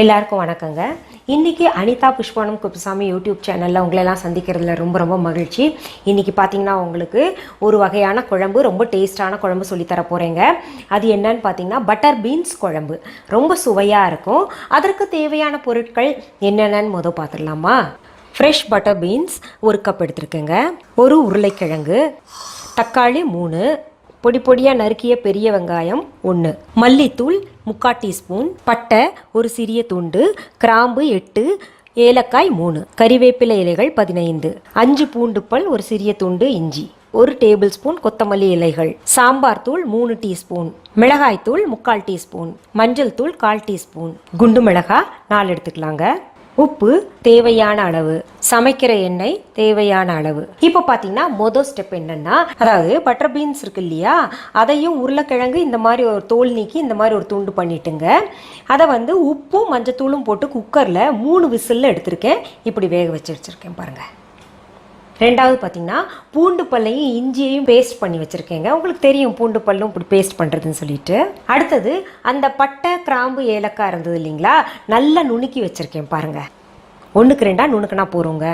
எல்லாருக்கும் வணக்கங்க. இன்றைக்கி அனிதா புஷ்பவனம் குப்புசாமி யூடியூப் சேனலில் உங்களெல்லாம் சந்திக்கிறதுல ரொம்ப மகிழ்ச்சி. இன்றைக்கி பார்த்தீங்கன்னா உங்களுக்கு ஒரு வகையான குழம்பு, ரொம்ப டேஸ்டான குழம்பு சொல்லித்தர போகிறேங்க. அது என்னன்னு பார்த்தீங்கன்னா பட்டர் பீன்ஸ் குழம்பு. ரொம்ப சுவையாக இருக்கும். அதற்கு தேவையான பொருட்கள் என்னென்னு பார்த்துடலாமா? ஃப்ரெஷ் பட்டர் பீன்ஸ் 1 கப் எடுத்துருக்கேங்க. ஒரு உருளைக்கிழங்கு, தக்காளி 3, பொடி பொடியாக நறுக்கிய பெரிய வெங்காயம் 1, மல்லித்தூள் 3/4 டீஸ்பூன், பட்டை ஒரு சிறிய துண்டு, கிராம்பு 8, ஏலக்காய் 3, கறிவேப்பிலை இலைகள் 15, 5 பூண்டு பல் ஒரு சிறிய துண்டு, இஞ்சி 1 டேபிள் ஸ்பூன், கொத்தமல்லி இலைகள், சாம்பார் தூள் 3 டீஸ்பூன், மிளகாய் தூள் 3/4 டீஸ்பூன், மஞ்சள் தூள் 1/4 டீஸ்பூன், குண்டு மிளகாய் 4 எடுத்துக்கலாங்க, உப்பு தேவையான அளவு, சமைக்கிற எண்ணெய் தேவையான அளவு. இப்போ பார்த்தீங்கன்னா மொதல் ஸ்டெப் என்னன்னா, அதாவது பட்டர் பீன்ஸ் இருக்கு இல்லையா, அதையும் உருளைக்கிழங்கு இந்த மாதிரி ஒரு தோல் நீக்கி இந்த மாதிரி ஒரு துண்டு பண்ணிட்டுங்க. அதை உப்பும் மஞ்சத்தூளும் போட்டு குக்கரில் 3 விசிலில் எடுத்திருக்கேன். இப்படி வேக வச்சிருக்கேன் பாருங்க. ரெண்டாவது பார்த்தீங்கன்னா பூண்டு பல்லையும் இஞ்சியையும் பேஸ்ட் பண்ணி வச்சுருக்கேங்க. உங்களுக்கு தெரியும் பூண்டு பல்லும் இப்படி பேஸ்ட் பண்ணுறதுன்னு சொல்லிட்டு. அடுத்தது அந்த பட்டை கிராம்பு ஏலக்காய் இருந்தது இல்லைங்களா, நல்லா நுணுக்கி வச்சுருக்கேன் பாருங்கள். 1க்கு 2 நுணுக்குனா போகிறோங்க.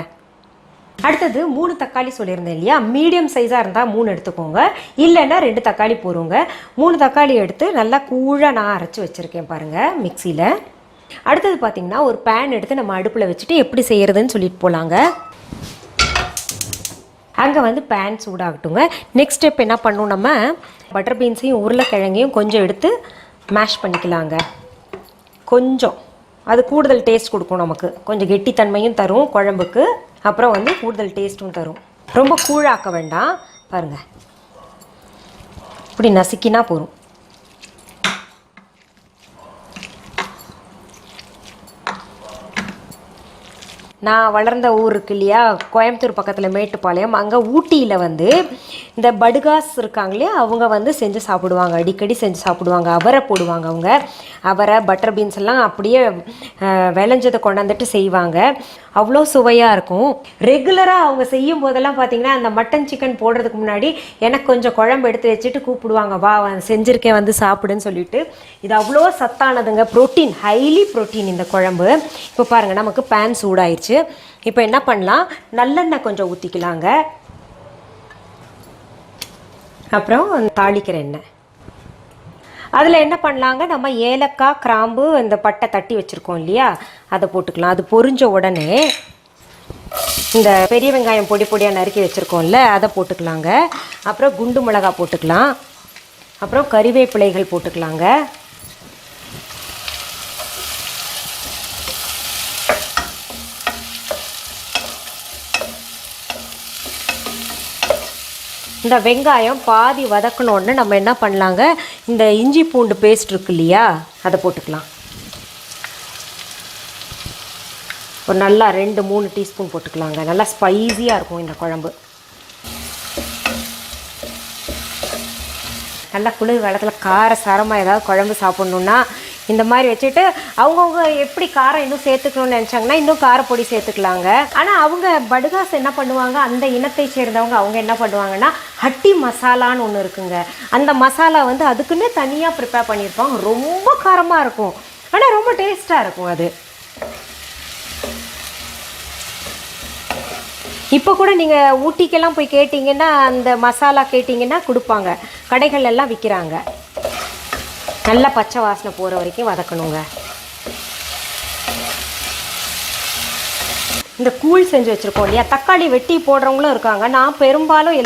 அடுத்தது 3 தக்காளி சொல்லியிருந்தேன் இல்லையா, மீடியம் சைஸாக இருந்தால் 3 எடுத்துக்கோங்க, இல்லைன்னா 2 தக்காளி போடுங்க. 3 தக்காளி எடுத்து நல்லா கூழாக நான் அரைச்சி வச்சுருக்கேன் பாருங்கள் மிக்சியில். அடுத்தது பார்த்திங்கன்னா ஒரு பேன் எடுத்து நம்ம அடுப்பில் வச்சுட்டு எப்படி செய்கிறதுன்னு சொல்லிட்டு போகலாங்க. அங்கே பேன் சூடாகட்டுங்க. நெக்ஸ்ட் ஸ்டெப் என்ன பண்ணணும், நம்ம பட்டர் பீன்ஸையும் உருளைக்கிழங்கையும் கொஞ்சம் எடுத்து மேஷ் பண்ணிக்கலாங்க. கொஞ்சம் அது கூடுதல் டேஸ்ட் கொடுக்கும், நமக்கு கொஞ்சம் கெட்டித்தன்மையும் தரும் குழம்புக்கு, அப்புறம் கூடுதல் டேஸ்ட்டும் தரும். ரொம்ப கூழாக்க வேண்டாம் பாருங்கள், இப்படி நசுக்கினா போதும். நான் வளர்ந்த ஊர் இருக்கு இல்லையா, கோயம்புத்தூர் பக்கத்தில் மேட்டுப்பாளையம், அங்கே ஊட்டியில் இந்த படுகாஸ் இருக்காங்க இல்லையா, அவங்க செஞ்சு சாப்பிடுவாங்க, அடிக்கடி செஞ்சு சாப்பிடுவாங்க. அவரை போடுவாங்க அவங்க, அவரை பட்டர் பீன்ஸ் எல்லாம் அப்படியே விளைஞ்சதை கொண்டாந்துட்டு செய்வாங்க. அவ்வளோ சுவையாக இருக்கும். ரெகுலராக அவங்க செய்யும் போதெல்லாம் பார்த்திங்கன்னா அந்த மட்டன் சிக்கன் போடுறதுக்கு முன்னாடி எனக்கு கொஞ்சம் குழம்பு எடுத்து வச்சுட்டு கூப்பிடுவாங்க, வா செஞ்சுருக்கேன் சாப்பிடுன்னு சொல்லிட்டு. இது அவ்வளோ சத்தானதுங்க, ப்ரோட்டீன், ஹைலி ப்ரோட்டீன் இந்த குழம்பு. இப்போ பாருங்கள் நமக்கு பேன் சூடாயிருச்சு. இப்போ என்ன பண்ணலாம், நல்லெண்ணெய் கொஞ்சம் ஊற்றிக்கலாங்க. அப்புறம் தாளிக்கிற எண்ணெய், அதில் என்ன பண்ணலாங்க, நம்ம ஏலக்காய் கிராம்பு இந்த பட்டை தட்டி வச்சுருக்கோம் இல்லையா, அதை போட்டுக்கலாம். அது பொரிஞ்ச உடனே இந்த பெரிய வெங்காயம் பொடி பொடியாக நறுக்கி வச்சுருக்கோம்ல, அதை போட்டுக்கலாங்க. அப்புறம் குண்டு மிளகாய் போட்டுக்கலாம். அப்புறம் கறிவேப்பிலைகள் போட்டுக்கலாங்க. இந்த வெங்காயம் பாதி வதக்கணுன்னு நம்ம என்ன பண்ணலாங்க, இந்த இஞ்சி பூண்டு பேஸ்ட் இருக்கு இல்லையா, அதை போட்டுக்கலாம். ஒரு நல்லா 2-3 டீஸ்பூன் போட்டுக்கலாங்க. நல்லா ஸ்பைஸியாக இருக்கும் இந்த குழம்பு. நல்லா குளிர் காலத்தில் காரசாரமாக ஏதாவது குழம்பு சாப்பிட்ணுன்னா இந்த மாதிரி வச்சுட்டு, அவங்கவுங்க எப்படி காரம் இன்னும் சேர்த்துக்கணும்னு நினச்சாங்கன்னா இன்னும் காரப்பொடி சேர்த்துக்கலாங்க. ஆனால் அவங்க படுகாஸ் என்ன பண்ணுவாங்க, அந்த இனத்தை சேர்ந்தவங்க அவங்க என்ன பண்ணுவாங்கன்னா ஹட்டி மசாலான்னு ஒன்று இருக்குங்க. அந்த மசாலா அதுக்குன்னே தனியாக ப்ரிப்பேர் பண்ணியிருப்பாங்க. ரொம்ப காரமாக இருக்கும், ஆனால் ரொம்ப டேஸ்ட்டாக இருக்கும் அது. இப்போ கூட நீங்கள் ஊட்டிக்கெல்லாம் போய் கேட்டிங்கன்னா, அந்த மசாலா கேட்டிங்கன்னா கொடுப்பாங்க, கடைகள் எல்லாம் விற்கிறாங்க. நல்லா பச்சை வாசனை போகிற வரைக்கும் வதக்கணுங்க. இந்த கூழ் செஞ்சு வச்சுருக்கோம் இல்லையா, தக்காளி வெட்டி போடுறவங்களும் இருக்காங்க. நான் பெரும்பாலும்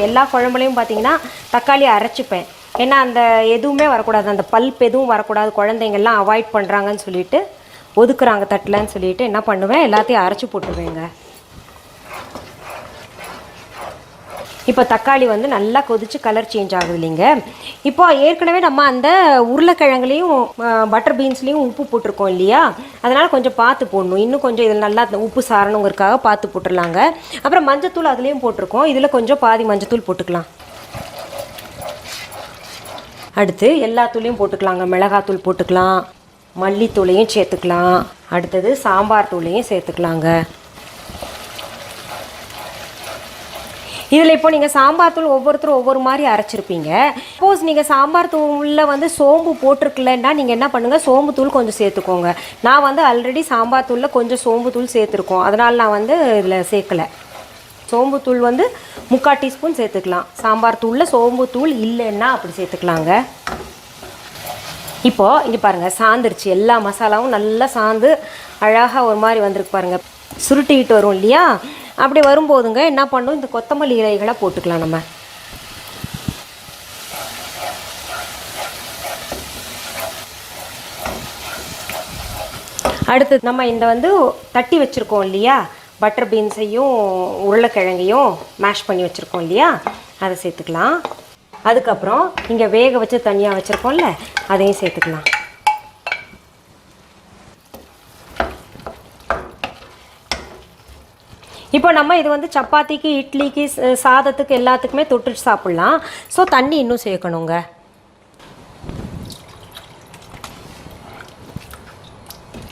எல்லா குழம்புலையும் பார்த்திங்கன்னா தக்காளி அரைச்சிப்பேன். ஏன்னா அந்த எதுவுமே வரக்கூடாது, அந்த பல்ப் எதுவும் வரக்கூடாது, குழந்தைங்கள்லாம் அவாய்ட் பண்ணுறாங்கன்னு சொல்லிட்டு, ஒதுக்குறாங்க தட்டலன்னு சொல்லிட்டு என்ன பண்ணுவேன், எல்லாத்தையும் அரைச்சி போட்டுருவேங்க. இப்போ தக்காளி நல்லா கொதித்து கலர் சேஞ்ச் ஆகுது இல்லைங்க. இப்போ ஏற்கனவே நம்ம அந்த உருளைக்கிழங்குலையும் பட்டர் பீன்ஸ்லேயும் உப்பு போட்டிருக்கோம் இல்லையா, அதனால் கொஞ்சம் பார்த்து போடணும். இன்னும் கொஞ்சம் இதில் நல்லா உப்பு சாரணுங்கிறதுக்காக பார்த்து போட்டுடலாங்க. அப்புறம் மஞ்சத்தூள் அதுலேயும் போட்டிருக்கோம், இதில் கொஞ்சம் பாதி மஞ்சத்தூள் போட்டுக்கலாம். அடுத்து எல்லா தூளையும் போட்டுக்கலாங்க. மிளகாத்தூள் போட்டுக்கலாம், மல்லித்தூளையும் சேர்த்துக்கலாம், அடுத்தது சாம்பார் தூளையும் சேர்த்துக்கலாங்க. இதில் இப்போ நீங்கள் சாம்பார் தூள் ஒவ்வொருத்தரும் ஒவ்வொரு மாதிரி அரைச்சிருப்பீங்க. சப்போஸ் நீங்கள் சாம்பார் தூளில் வந்து சோம்பு போட்டிருக்கலன்னா நீங்கள் என்ன பண்ணுங்கள், சோம்பு தூள் கொஞ்சம் சேர்த்துக்கோங்க. நான் வந்து ஆல்ரெடி சாம்பார் தூளில் கொஞ்சம் சோம்பு தூள் சேர்த்துருக்கோம், அதனால் நான் வந்து இதில் சேர்க்கலை. சோம்பு தூள் வந்து 3/4 டீஸ்பூன் சேர்த்துக்கலாம். சாம்பார் தூளில் சோம்பு தூள் இல்லைன்னா அப்படி சேர்த்துக்கலாங்க. இப்போது இங்கே பாருங்கள், சாந்துருச்சு. எல்லா மசாலாவும் நல்லா சாந்து அழகாக ஒரு மாதிரி வந்திருக்கு பாருங்கள். சுருட்டிக்கிட்டு வரும் இல்லையா, அப்படி வரும்போதுங்க என்ன பண்ணும், இந்த கொத்தமல்லி இலைகளை போட்டுக்கலாம் நம்ம. அடுத்து நம்ம இந்த வந்து தட்டி வச்சுருக்கோம் இல்லையா, பட்டர் பீன்ஸையும் உருளைக்கிழங்கையும் மேஷ் பண்ணி வச்சுருக்கோம் இல்லையா, அதை சேர்த்துக்கலாம். அதுக்கப்புறம் இங்கே வேக வச்சு தனியாக வச்சுருக்கோம்ல, அதையும் சேர்த்துக்கலாம். இப்போ நம்ம இது வந்து சப்பாத்திக்கு, இட்லிக்கு, சாதத்துக்கு எல்லாத்துக்குமே தொட்டு சாப்பிட்லாம். ஸோ தண்ணி இன்னும் சேர்க்கணுங்க.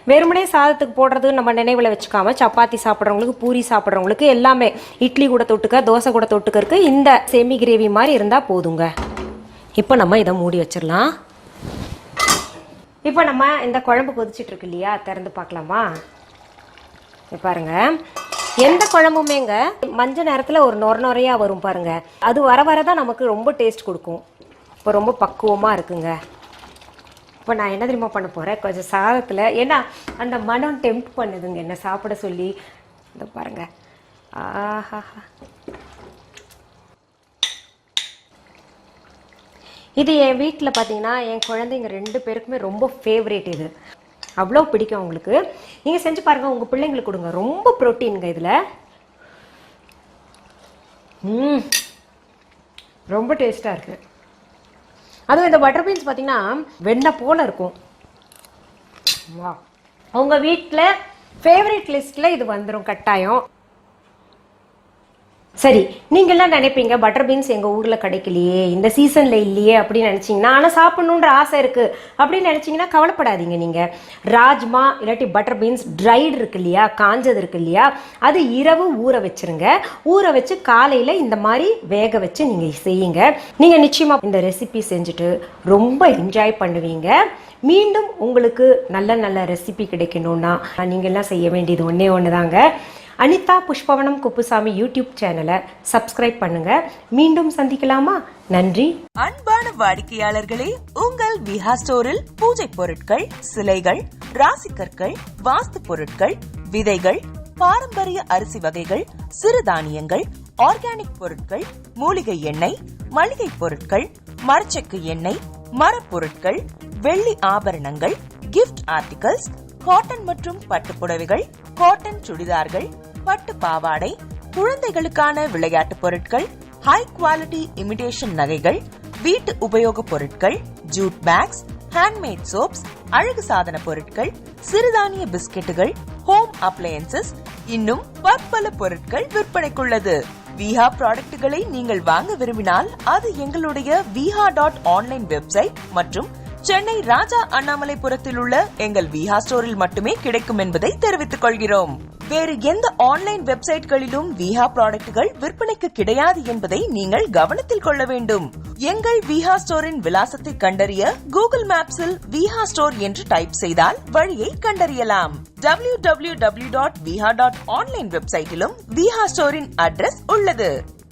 வெறுமனே சாதத்துக்கு போடுறது நம்ம நினைவில் வச்சுக்காம, சப்பாத்தி சாப்பிட்றவங்களுக்கு, பூரி சாப்பிட்றவங்களுக்கு, எல்லாமே இட்லி கூட தொட்டுக்க, தோசை கூட தொட்டுக்கிறதுக்கு இந்த செமி கிரேவி மாதிரி இருந்தால் போதுங்க. இப்போ நம்ம இதை மூடி வச்சிடலாம். இப்போ நம்ம இந்த குழம்பு கொதிச்சிட்ருக்கு இல்லையா, திறந்து பார்க்கலாமா? பாருங்க, எந்த குழம்புமேங்க மஞ்சள் நேரத்தில் ஒரு நொறையாக வரும் பாருங்க. அது வர வரதான் நமக்கு ரொம்ப டேஸ்ட் கொடுக்கும். இப்போ ரொம்ப பக்குவமாக இருக்குங்க. இப்போ நான் என்ன தெரியுமா பண்ண போகிறேன், கொஞ்சம் சாதத்தில், ஏன்னா அந்த மனம் டெம்ப்ட் பண்ணுதுங்க என்ன சாப்பிட சொல்லி. இந்த பாருங்க, ஆஹா, இது என் வீட்டில் பார்த்தீங்கன்னா என் குழந்தைங்க 2 பேருக்குமே ரொம்ப ஃபேவரேட். இது அவ்வளோ பிடிக்கும் அவங்களுக்கு. நீங்கள் செஞ்சு பாருங்கள், உங்கள் பிள்ளைங்களுக்கு கொடுங்க. ரொம்ப ப்ரோட்டீனுங்க இதில். ரொம்ப டேஸ்ட்டாக இருக்குது. அதுவும் இந்த பட்டர் பீன்ஸ் பார்த்தீங்கன்னா வெண்ணெய் போல் இருக்கும். வா, உங்கள் வீட்டில் ஃபேவரட் லிஸ்ட்டில் இது வந்துடும் கட்டாயம். சரி, நீங்கள்லாம் நினைப்பீங்க பட்டர் பீன்ஸ் எங்கள் ஊரில் கிடைக்கலையே, இந்த சீசனில் இல்லையே அப்படின்னு நினச்சிங்கன்னா, ஆனால் சாப்பிட்ணுன்ற ஆசை இருக்குது அப்படின்னு நினச்சிங்கன்னா கவலைப்படாதீங்க. நீங்கள் ராஜ்மா இல்லாட்டி பட்டர் பீன்ஸ் ட்ரைடு இருக்கு இல்லையா, காஞ்சது இருக்கு இல்லையா, அது இரவு ஊற வச்சுருங்க. ஊற வச்சு காலையில் இந்த மாதிரி வேக வச்சு நீங்கள் செய்யுங்க. நீங்கள் நிச்சயமாக இந்த ரெசிபி செஞ்சுட்டு ரொம்ப என்ஜாய் பண்ணுவீங்க. மீண்டும் உங்களுக்கு நல்ல நல்ல ரெசிபி கிடைக்கணும்னா நீங்கள்லாம் செய்ய வேண்டியது ஒன்று தாங்க. அனிதா புஷ்பவனம் குப்புசாமி யூடியூப் சேனலை சப்ஸ்கிரைப் பண்ணுங்க. மீண்டும் சந்திக்கலாமா? நன்றி. அன்பான வாடிக்கையாளர்களே, உங்கள் விஹா ஸ்டோரில் பூஜை பொருட்கள், சிலைகள், ராசிக்கற்கள், வாஸ்து பொருட்கள், விதைகள், பாரம்பரிய அரிசி வகைகள், சிறுதானியங்கள், ஆர்கானிக் பொருட்கள், மூலிகை எண்ணெய், மளிகை பொருட்கள், மரச்செக்கு எண்ணெய், மரப்பொருட்கள், வெள்ளி ஆபரணங்கள், கிஃப்ட் ஆர்டிகல்ஸ், காட்டன் மற்றும் பட்டு புடவைகள், காட்டன் சுடிதார்கள், பட்டு பாவாடை, குழந்தைகளுக்கான விளையாட்டு பொருட்கள், ஹை குவாலிட்டி இமிடேஷன் நகைகள், வீட்டு உபயோக பொருட்கள், ஜூட் பேக்ஸ், ஹேண்ட்மேட் சோப்ஸ், அழகு சாதன பொருட்கள், சிறுதானிய பிஸ்கெட்டுகள், ஹோம் அப்ளையன்சஸ், இன்னும் பற்பல பொருட்கள் விற்பனைக்குள்ளது. விஹா ப்ராடக்ட்களை நீங்கள் வாங்க விரும்பினால் அது எங்களுடைய viha.online வெப்சைட் மற்றும் சென்னை ராஜா அண்ணாமலைபுரத்தில் உள்ள எங்கள் விஹா ஸ்டோரில் மட்டுமே கிடைக்கும் என்பதை தெரிவித்துக் கொள்கிறோம். வேறு எந்த ஆன்லைன் வெப்சைட்களிலும் விஹா ப்ராடக்ட்கள் விற்பனைக்கு கிடையாது என்பதை நீங்கள் கவனத்தில் கொள்ள வேண்டும். எங்கள் விஹா ஸ்டோரின் விலாசத்தை கண்டறிய கூகுள் மேப்ஸில் விஹா ஸ்டோர் என்று டைப் செய்தால் வழியை கண்டறியலாம். www.viha.online வெப்சைட்டிலும் விஹா ஸ்டோரின் அட்ரஸ் உள்ளது.